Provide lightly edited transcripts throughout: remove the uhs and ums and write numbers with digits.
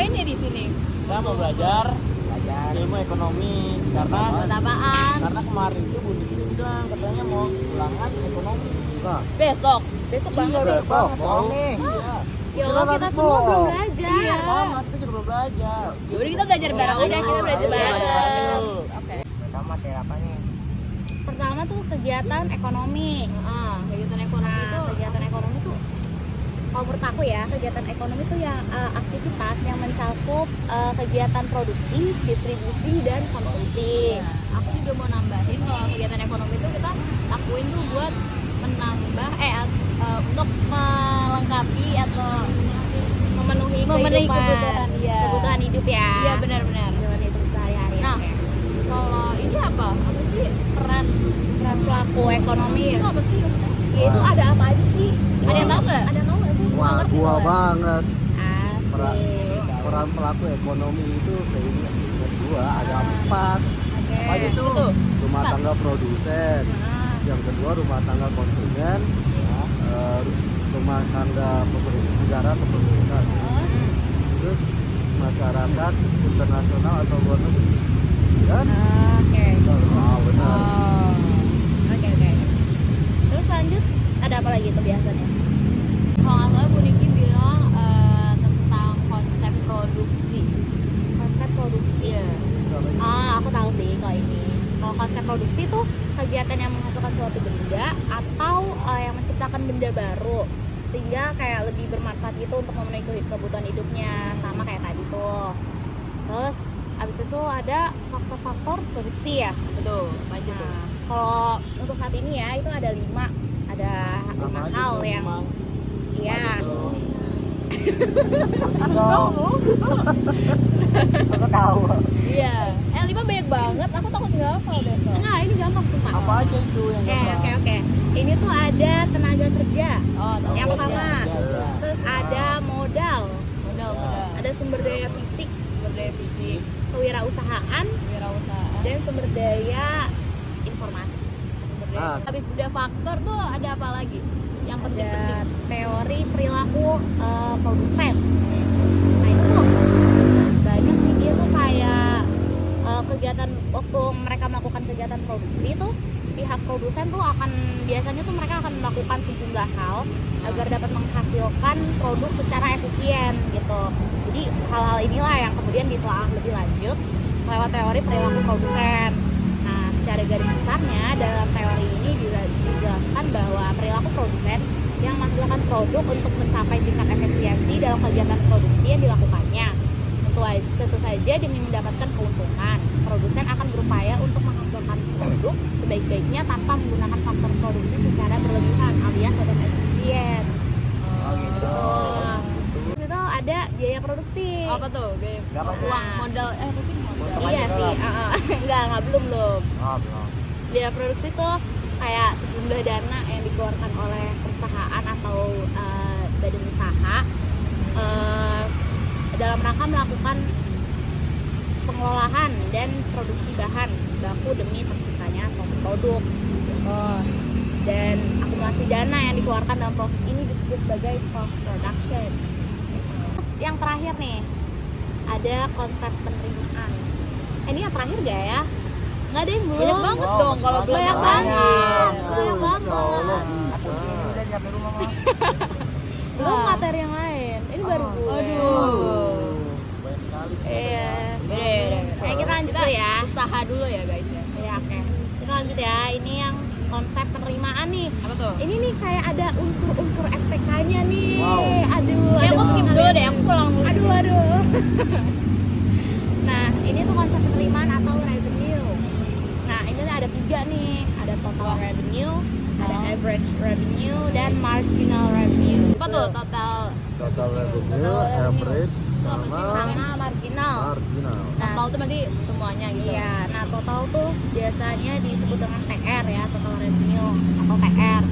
ngapain ya di sini? Kita mau belajar ilmu ekonomi karena Buat apaan? karena kemarin itu Bu Niki bilang katanya mau ulangan ekonomi. Nah, Besok banget. besok. Bohong nih. Iya. Ya Allah, kita semua belum belajar. Iya, sama kita juga belum belajar. Yaudah kita belajar bareng aja, kita belajar bareng. Oke. Pertama materi apa nih? Pertama tuh kegiatan ekonomi. Kegiatan ekonomi itu Kegiatan ekonomi tuh kalau menurut aku ya, kegiatan ekonomi tuh yang aktivitas yang mencakup kegiatan produksi, distribusi, dan konsumsi. aku juga mau nambahin kalau kegiatan ekonomi itu kita lakuin tuh buat menambah untuk melengkapi atau Memenuhi kebutuhan kebutuhan hidup ya. Iya benar-benar. Kebutuhan hidup sehari-hari. Nah, kalau ini apa sih peran peran pelaku ekonomi itu apa sih? ya itu ada apa aja sih? Ada yang tahu nggak? Ada tahu nggak sih? Wah, gua banget. Peran, Asik. peran pelaku ekonomi itu seingat gua ada 4. Oke. Apa itu? Betul. Rumah tangga produsen, Nah, yang kedua rumah tangga konsumen, rumah tangga pemerintah negara atau pemerintah, terus masyarakat internasional atau luar negeri. Dan Oke. benar. Oke. Terus lanjut ada apa lagi tuh biasanya? Kalau nggak salah Bu Niki bilang tentang konsep produksi. Konsep produksi. Iya. Aku tahu sih kalau ini. Kalau konsep produksi tuh kegiatan yang menghasilkan suatu benda atau yang menciptakan benda baru sehingga kayak lebih bermanfaat gitu untuk memenuhi kebutuhan hidupnya, sama kayak tadi tuh. Terus abis itu ada faktor-faktor produksi ya. Betul. Apa aja tuh? Nah, kalau untuk saat ini ya itu ada 5 hal yang iya. Aku tahu. Iya. 5 banyak banget. Aku takut nggak hafal besok. Enggak, ini gampang sumpah. Apa aja itu yang Oke. Ini tuh ada tenaga kerja. Oh, Yang pertama. Iya. Terus ada modal, modal. ada sumber daya fisik, Sumber daya fisik, kewirausahaan, wirausahaan, dan sumber daya informasi. sumber daya. Habis udah faktor tuh ada apa lagi? Yang Ada penting-penting. teori perilaku produsen. Nah itu banyak sih, dia tuh kayak kegiatan waktu mereka melakukan kegiatan produksi tuh pihak produsen tuh akan biasanya tuh mereka akan melakukan sejumlah hal agar dapat menghasilkan produk secara efisien gitu. Jadi hal-hal inilah yang kemudian ditelaah lebih lanjut lewat teori perilaku produsen. Nah, secara garis besarnya dalam teori ini dijelaskan bahwa perilaku produsen yang menghasilkan produk untuk mencapai tingkat efisiensi dalam kegiatan produksi yang dilakukannya. Tentu saja demi mendapatkan keuntungan, produsen akan berupaya untuk menghasilkan produk sebaik-baiknya tanpa menggunakan faktor produksi secara berlebihan alias tidak efisien. Terus itu ada biaya produksi. Apa tuh? Berapa tuh? Uang modal apa sih modal? Iya sih, enggak belum. belum. Biaya produksi tuh kayak sejumlah dana yang dikeluarkan oleh perusahaan atau badan usaha dalam rangka melakukan pengelolaan dan produksi bahan baku demi terciptanya suatu produk. Dan akumulasi dana yang dikeluarkan dalam proses ini disebut sebagai cost production. Terus yang terakhir nih, ada konsep penerimaan. Ini yang terakhir gak ya? Nggak ada yang belum. Banyak banget dong kalau belum Banyak yang banget. lain. Banyak banget. Aku sih udah nyampe rumah mah. Belum materi yang lain. Ini baru gue. Aduh. Banyak sekali. Iya. Beda. Ayo kita lanjut dulu ya. Usaha dulu ya guys ya. Ya oke. Kita lanjut ya. Ini yang konsep penerimaan nih. Apa tuh? Ini nih kayak ada unsur-unsur FPK-nya nih. Wow. Aduh. Ya aku skip dulu deh, aku pulang dulu. Aduh. Nah, ini tuh konsep penerimaan atau revenue. Nah, ini ada 3 nih. Ada total revenue, ada average revenue, dan marginal revenue. Apa tuh total? Total revenue, average, Apa sih? Sama marginal. marginal. Total tuh berarti semuanya gitu. Iya, nah total tuh biasanya disebut dengan TR ya, total revenue atau TR.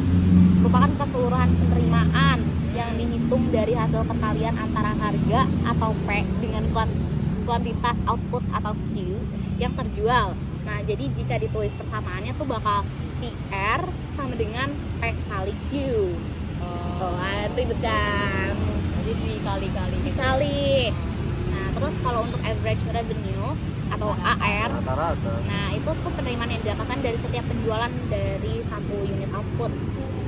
Merupakan keseluruhan penerimaan yang dihitung dari hasil perkalian antara harga atau P dengan kuantitas output atau Q yang terjual. Nah, jadi jika ditulis persamaannya tuh bakal PR sama dengan P kali Q. Ribet kan? Jadi dikali-kali gitu. Dikali. Nah, kalau untuk average revenue atau AR, Rata-rata. nah itu tuh penerimaan yang didapatkan dari setiap penjualan dari satu unit output.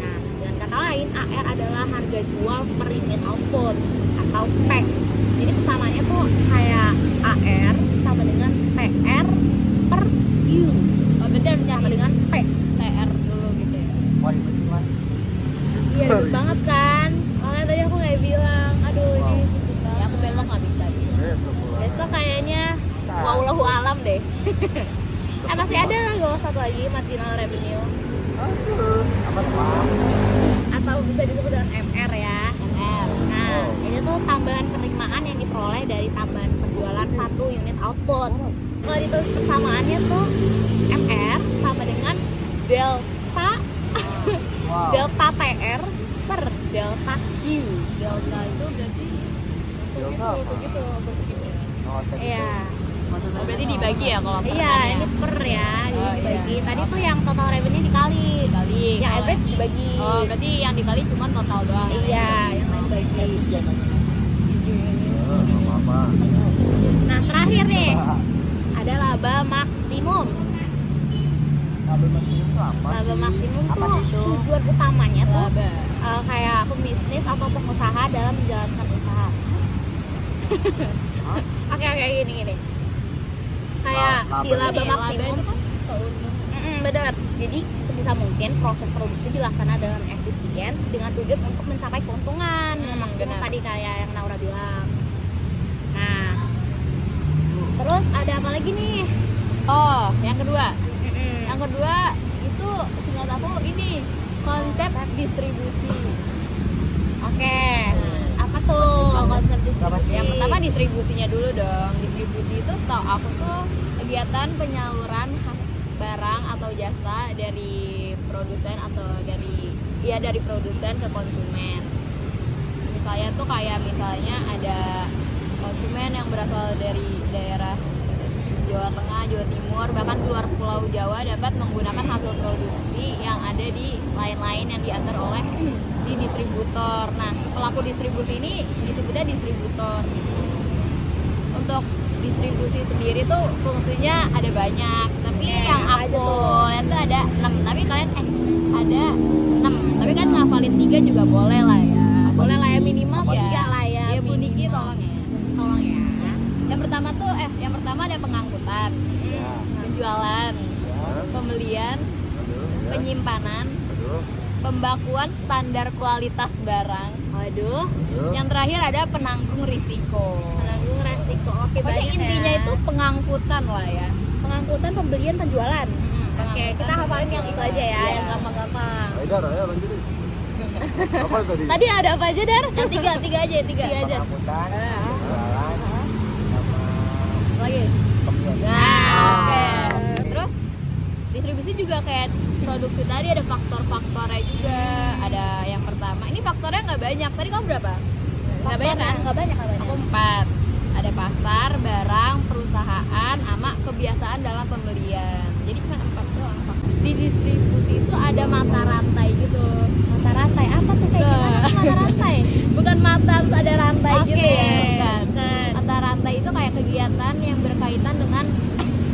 Nah, dengan kata lain, AR adalah harga jual per unit output atau P. Jadi kesamaannya tuh kayak AR sama dengan PR per U. Oh, berarti harus Sama nyari dengan P. TR dulu gitu ya. Wah ribet sih mas. Iya, ribet banget kan? Makanya tadi aku kayak bilang, aduh ini susah banget. Ya aku belok nggak bisa gitu. Besok pulang. Besok kayaknya wallahu alam deh. Masih ada lah gue satu lagi marginal revenue Aduh. Apa teman? atau bisa disebut dengan MR ya. MR. Nah, ini tuh tambahan penerimaan yang diperoleh dari tambahan penjualan satu unit output. Kalau ditulis persamaannya tuh MR sama dengan delta Wow. delta TR per delta Q. Delta itu berarti Delta apa? Gitu. Oh, saya gitu. Iya. oh, berarti dibagi ya kalau Iya, pertanyaannya? ini per ya, jadi Oh, dibagi. iya. Tadi tuh yang total revenue dikali. dikali. Yang Kalau- average dibagi. Oh, berarti yang dikali cuma total doang. Iya, yang lain dibagi. Nggak apa-apa. Nah, terakhir nih ada laba maksimum. Kabel maksimum itu apa Laba sih? maksimum Apa tuh sih itu? tujuan utamanya tuh Laba. kayak pebisnis atau pengusaha dalam menjalankan usaha. Oke gini. Kayak di laba Ini maksimum. itu kan keuntungan. Benar. Jadi sebisa mungkin proses produksi dilaksanakan dengan efisien dengan tujuan untuk mencapai keuntungan yang maksimum benar. tadi kayak yang Naura bilang. Nah, terus ada apa lagi nih? Oh, yang kedua. Mm-mm. Yang kedua itu seingat aku ini konsep distribusi. Oke. Apa tuh konsep distribusi? Yang pertama distribusinya dulu dong. Distribusi itu setahu aku tuh kegiatan penyaluran barang atau jasa dari produsen atau dari produsen ke konsumen. Misalnya tuh kayak misalnya ada konsumen yang berasal dari daerah Jawa Tengah, Jawa Timur, bahkan di luar Pulau Jawa dapat menggunakan hasil produksi yang ada di lain-lain yang diantar oleh si distributor. Nah, pelaku distribusi ini disebutnya distributor. Untuk distribusi sendiri tuh fungsinya ada banyak, tapi yang apa aja aku tuh? lihat tuh ada 6. Tapi kalian ada 6. Tapi kan ngafalin 3 juga boleh lah ya. Boleh lah ya minimal Ya. 3 lah ya. Iya, Bu Niki minimal. tolong ya. Tolong ya. Yang pertama tuh yang pertama ada pengangkutan, Ya. penjualan, pembelian, Aduh. Ya. penyimpanan, Aduh. pembakuan standar kualitas barang. Waduh, Aduh. Yang terakhir ada penanggung risiko. menanggung resiko. Oke, Pokoknya banyak intinya ya. itu pengangkutan lah ya. pengangkutan, pembelian, penjualan. Oke, Pengangkutan, kita hafalin yang itu aja ya, Iya. yang gampang-gampang. Dar, ayo lanjutin. Apa tadi? Tadi ada apa aja, Dar? Yang tiga aja. Tiga aja. Pengangkutan, jualan, sama Lagi. pembelian. Nah, oke. Terus distribusi juga kayak produksi tadi ada faktor-faktornya juga. Ada yang pertama, ini faktornya nggak banyak. Tadi kamu berapa? Nggak banyak kan? Nggak banyak. Aku 4. Ada pasar, barang, perusahaan, sama kebiasaan dalam pembelian. Jadi cuma 4 doang. Di distribusi itu ada mata rantai gitu. Mata rantai apa tuh kayak Nah. gimana mata rantai? Bukan mata terus ada rantai Oke, gitu ya, bukan. bukan. Mata rantai itu kayak kegiatan yang berkaitan dengan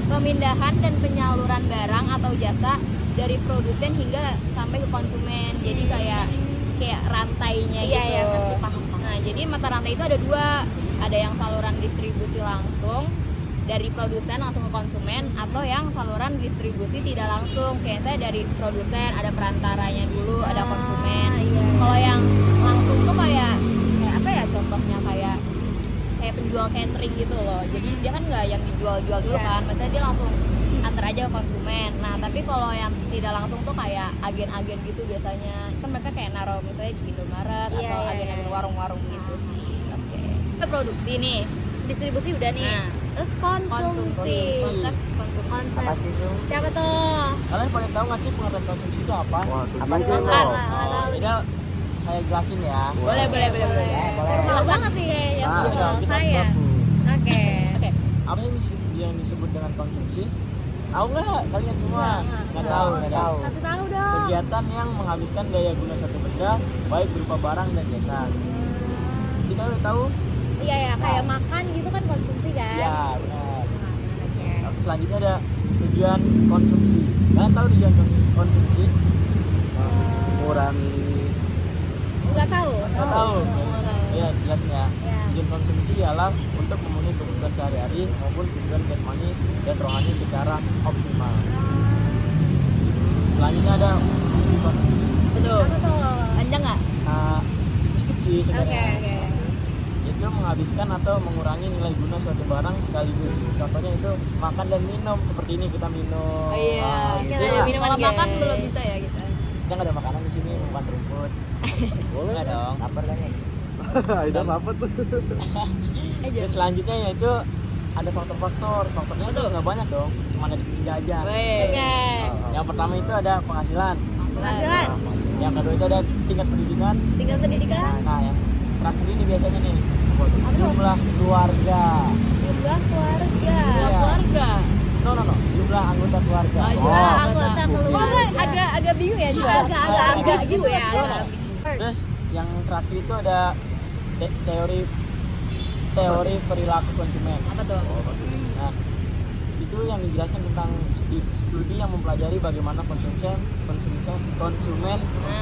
pemindahan dan penyaluran barang atau jasa dari produsen hingga sampai ke konsumen. Jadi kayak rantainya Iya, gitu. iya, ngerti, paham. Nah, jadi mata rantai itu ada 2. Ada yang saluran distribusi langsung dari produsen langsung ke konsumen, atau yang saluran distribusi tidak langsung. Kayak saya dari produsen ada perantaranya dulu, ada konsumen. Iya. Kalau yang langsung tuh kayak apa ya contohnya kayak penjual catering gitu loh. Jadi dia kan nggak yang dijual-jual dulu Iya. kan, maksudnya dia langsung antar aja ke konsumen. Nah, tapi kalau yang tidak langsung tuh kayak agen-agen gitu biasanya. Kan mereka kayak naruh misalnya di Indomaret Iya, atau iya, agen-agen iya. warung-warung gitu sih. Oke. Kita produksi nih. Distribusi udah nih. Nah, Terus konsumsi. konsep konsumsi. Konsep. Apa sih itu? Siapa tuh? Kalian pada tahu nggak sih pengertian konsumsi itu apa? Wah, tuh Apa juga tuh? loh. Nggak tahu. Jadi saya jelasin ya. Boleh. Boleh. Seru banget nih kayaknya Ah, kalau Kita saya. gabung. Oke. Oke. Apa yang disebut dengan konsumsi? Tahu nggak kalian semua? Nggak. Nggak tahu. Kasih tahu dong. Kegiatan yang menghabiskan daya guna satu benda, baik berupa barang dan jasa. Kita udah tahu? Iya ya, kayak makan gitu kan konsumsi kan. selanjutnya ada tujuan konsumsi. Kalian tahu tujuan konsumsi? Mengurangi Nggak tahu. Nggak tahu. Ya jelasnya. Ya. Tujuan konsumsi ialah untuk memenuhi kebutuhan sehari-hari maupun kebutuhan jasmani dan rohani secara optimal. Selanjutnya ada fungsi konsumsi. Betul. Apa tuh? Panjang nggak? Sedikit sih Oke, sebenarnya. oke. Itu menghabiskan atau mengurangi nilai guna suatu barang sekaligus. Contohnya itu makan dan minum, seperti ini kita minum. Oh, iya. Gitu Kita lah. minum. Kalau Minuman, makan guys. belum bisa ya kita. Kita nggak ada makanan di sini, makan rumput. boleh Enggak dong, lapar kan ya. Aida apa tuh? Dan selanjutnya yaitu ada faktor-faktor. Faktornya itu Betul. nggak banyak dong, cuma ada 3 aja. Weh. Oke. Yang pertama itu ada penghasilan. Penghasilan. Yang kedua itu ada tingkat pendidikan. Tinggal pendidikan. Nah, yang terakhir ini biasanya nih jumlah keluarga. Jumlah keluarga. Iya. Keluarga. No, jumlah anggota keluarga. Oh, Jumlah Oh, anggota betul. keluarga. agak bingung ya juga. Agak gitu ya. Terus yang terakhir itu ada teori perilaku konsumen. Apa tuh? Nah, itu yang dijelaskan tentang studi yang mempelajari bagaimana konsumen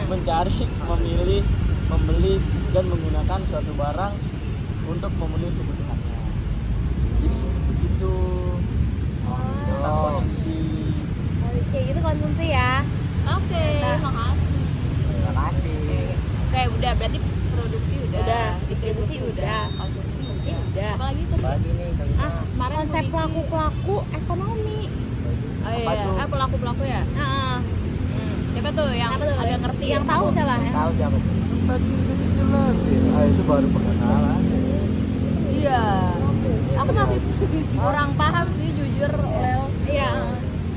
mencari, memilih, membeli dan menggunakan suatu barang untuk memenuhi kebutuhannya. Jadi begitu tentang konsumsi. Oke, itu konsumsi ya. Oke, Nah. makasih. Terima kasih. Oke, udah berarti produksi udah, Udah, distribusi distribusi udah, udah. konsumsi udah. Udah. Apalagi tuh? Bagi nih Kemarin Konsep bikin- pelaku-pelaku ekonomi. Oh Apa iya, tuh? pelaku-pelaku ya. Heeh. Siapa tuh yang Apa tuh? agak ngerti? Yang tahu siapa ya? tahu siapa? Tadi udah dijelasin. Itu baru perkenalan. Iya. Aku masih kurang paham sih jujur, Leo. Iya.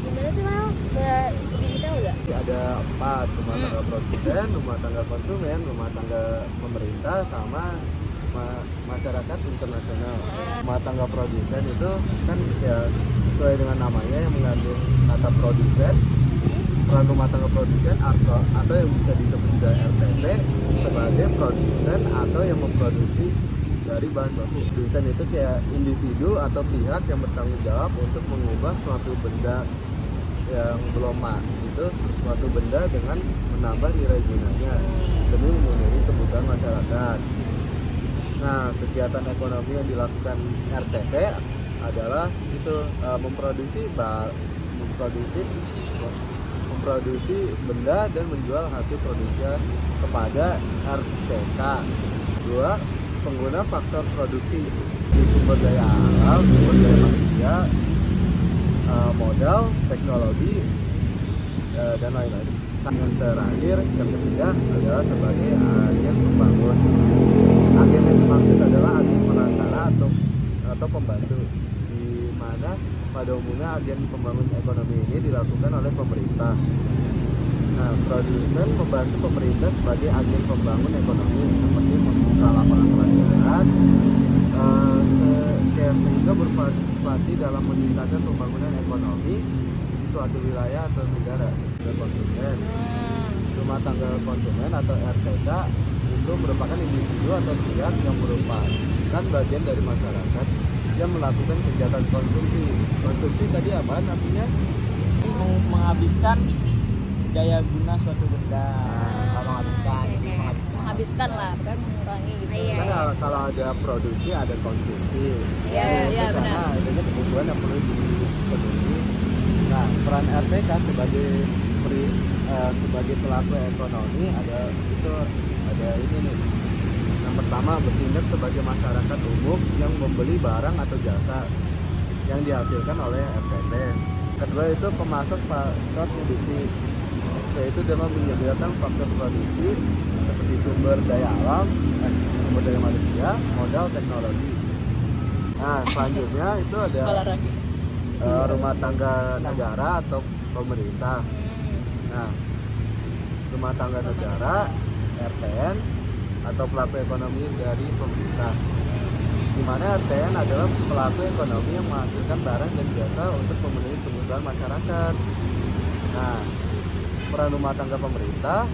Gimana sih, Mal? Lebih detail nggak? Ada 4, rumah tangga produsen, rumah tangga konsumen, rumah tangga pemerintah, sama masyarakat internasional. Rumah tangga produsen itu kan ya sesuai dengan namanya yang mengandung kata produsen. Peran rumah tangga produsen atau yang bisa disebut juga RTP sebagai produsen atau yang memproduksi dari bahan baku. Produsen itu kayak individu atau pihak yang bertanggung jawab untuk mengubah suatu benda yang belum itu suatu benda dengan menambah nilai gunanya demi memenuhi kebutuhan masyarakat. Nah, kegiatan ekonomi yang dilakukan RTP adalah itu memproduksi benda dan menjual hasil produksinya kepada RTK. 2. Pengguna faktor produksi di sumber daya alam, sumber daya manusia, modal, teknologi, dan lain-lain. Yang terakhir, yang ketiga adalah sebagai agen pembangun. Agen yang dimaksud adalah agen perantara atau pembantu, di mana pada umumnya agen pembangun ekonomi ini dilakukan oleh pemerintah. Nah, produsen membantu pemerintah sebagai agen pembangun ekonomi seperti membuka lapangan pekerjaan, sehingga berpartisipasi dalam meningkatkan pembangunan ekonomi di suatu wilayah atau negara. Dan konsumen, rumah tangga konsumen atau RTK itu merupakan individu atau pihak yang merupakan bagian dari masyarakat yang melakukan kegiatan konsumsi. Konsumsi tadi apa artinya? Menghabiskan daya guna suatu benda. Menghabiskan. Menghabiskan lah, bukan mengurangi gitu. Iya. Kan kalau ada produksi ada konsumsi. Iya, iya, Karena benar. adanya kebutuhan yang perlu dipenuhi. Nah, peran RTK sebagai pelaku ekonomi ada ini nih. Yang pertama, bertindak sebagai masyarakat umum yang membeli barang atau jasa yang dihasilkan oleh RTP. Kedua itu pemasok faktor produksi, yaitu dalam menyediakan faktor produksi seperti sumber daya alam, sumber daya manusia, modal, teknologi. Nah, selanjutnya itu ada Olahraga. rumah tangga negara atau pemerintah. Nah, rumah tangga negara, RTN atau pelaku ekonomi dari pemerintah, di mana RTN adalah pelaku ekonomi yang menghasilkan barang dan jasa untuk memenuhi kebutuhan masyarakat. Nah, peran rumah tangga pemerintah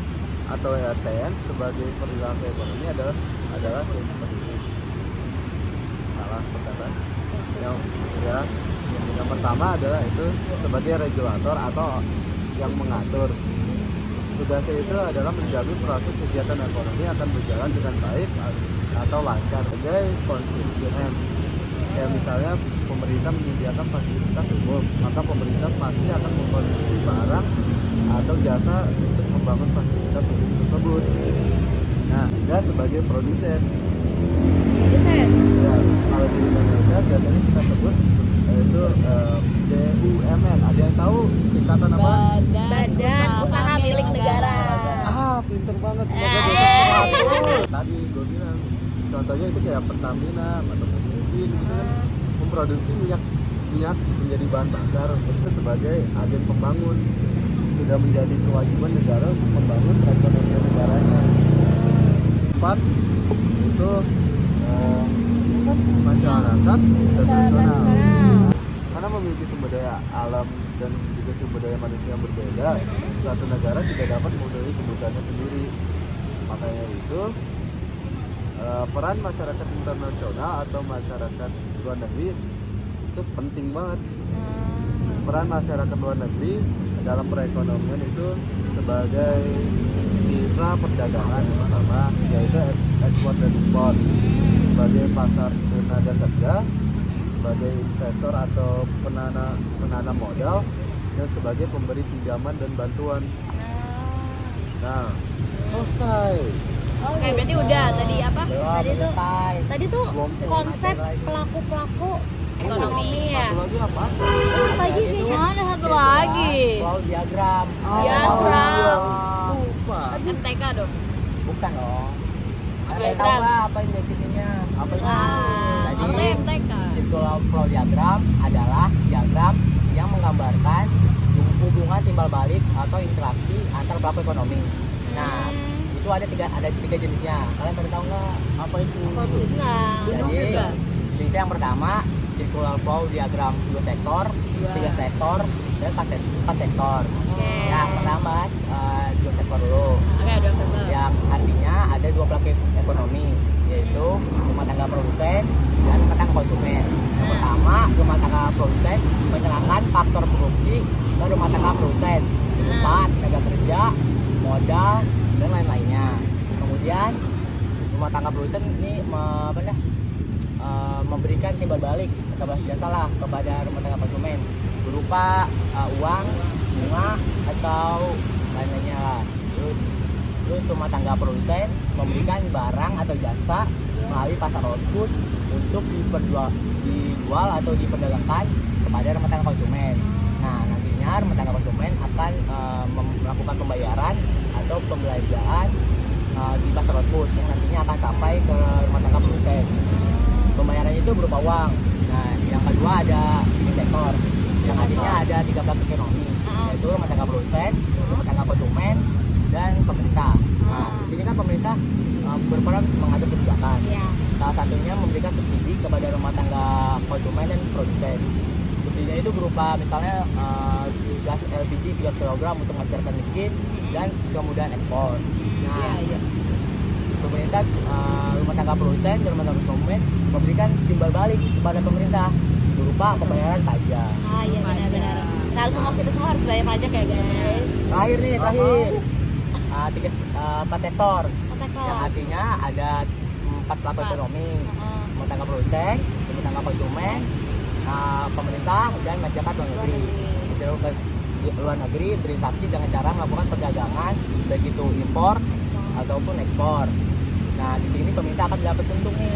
atau RTN sebagai perilaku ekonomi adalah seperti ini. Salah perkataan yang Yang pertama adalah itu sebagai regulator atau yang mengatur. Tugasnya itu adalah menjamin proses kegiatan ekonomi akan berjalan dengan baik atau lancar. Sebagai konsumen, kayak misalnya pemerintah menyediakan fasilitas umum, maka pemerintah pasti akan mengkonsumsi barang atau jasa untuk membangun fasilitas umum tersebut. Nah, juga sebagai produsen. Ya, kalau di Indonesia biasanya kita sebut itu BUMN. Ada yang tahu singkatan apa? Badan Usaha Milik Negara. Pinter banget, semoga besok 100. Tadi gue bilang, contohnya itu kayak Pertamina atau Mungkin gitu kan, memproduksi minyak menjadi bahan bakar. Itu sebagai agen pembangun, sudah menjadi kewajiban negara untuk membangun perekonomian negaranya. 4 itu masyarakat internasional, karena memiliki sumber daya alam dan juga sumber daya manusia yang berbeda, suatu negara tidak dapat memenuhi kebutuhannya sendiri. Makanya itu peran masyarakat internasional atau masyarakat luar negeri itu penting banget. Peran masyarakat luar negeri dalam perekonomian itu sebagai mitra perdagangan yang pertama, yaitu ekspor dan impor, sebagai pasar tenaga kerja, sebagai investor atau penanam modal, dan sebagai pemberi pinjaman dan bantuan. Nah, selesai. Oke, berarti udah tadi apa? Tadi tuh konsep pelaku ekonomi ya. Satu lagi apa? Terus apa lagi nih? Ada satu lagi. Flow diagram. Diagram. Lupa. MTK dong. Bukan dong. Ada Diagram. tahu nggak apa ini definisinya? Apa itu? Apa Jadi MTK? circular flow diagram adalah diagram yang menggambarkan hubungan timbal balik atau interaksi antar pelaku ekonomi. Nah, itu ada tiga jenisnya. Kalian pada tahu nggak? Apa itu? Enggak. Jadi juga. jenis yang pertama circular flow diagram 2 sektor, 3 sektor, dan 4 sektor. Yang pertama bahas 2 sektor dulu. Oke, udah satu. Yang artinya ada 2 pelaku ekonomi, yaitu rumah tangga produsen dan rumah tangga konsumen. Yang pertama, rumah tangga produsen menyerahkan faktor produksi ke rumah tangga produsen berupa tenaga kerja, modal, dan lain-lainnya. Kemudian rumah tangga produsen ini memberikan timbal balik atau balas jasa lah kepada rumah tangga konsumen berupa uang, bunga, atau lain-lainnya lah. Terus rumah tangga produsen memberikan barang atau jasa melalui pasar output untuk dijual atau diperdagangkan kepada rumah tangga konsumen. Nah, nantinya rumah tangga konsumen akan melakukan pembayaran atau pembelanjaan di pasar output yang nantinya akan sampai ke rumah tangga produsen. Pembayarannya itu berupa uang. Nah, yang kedua ada 3 sektor yang artinya ada 3 pelaku ekonomi, yaitu rumah tangga produsen, rumah tangga konsumen, dan pemerintah. Nah, di sini kan pemerintah berperan mengatur kebijakan. Salah satunya memberikan subsidi kepada rumah tangga konsumen dan produsen. Subsidinya itu berupa misalnya gas LPG 3 kg untuk masyarakat miskin dan kemudahan ekspor. Nah, pemerintah, rumah tangga produsen dan rumah tangga konsumen memberikan timbal balik kepada pemerintah berupa pembayaran pajak. Iya benar-benar. Kita semua harus bayar pajak ya guys. Terakhir 4 sektor yang artinya ada 4 pelaku ekonomi, rumah tangga produsen, rumah tangga konsumen, pemerintah, dan masyarakat luar negeri. Luar negeri berinteraksi dengan cara melakukan perdagangan baik itu impor ataupun ekspor. Nah, di sini pemerintah akan dapat untung nih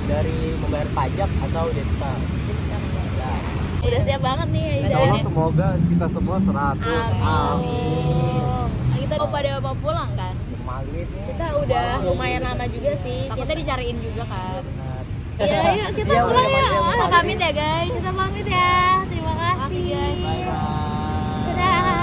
dari membayar pajak atau devisa. Udah siap banget nih ya. Insya Allah semoga kita semua 100. Amin. Kita mau pada mau pulang kan? Maghrib nih. Kita udah lumayan lama juga sih. Takutnya dicariin juga kan. Iya, yuk kita Iya, pulang udah, ya. Kita pamit ya guys. Kita pamit ya. Terima kasih. Makasih guys. Bye bye. Dadah.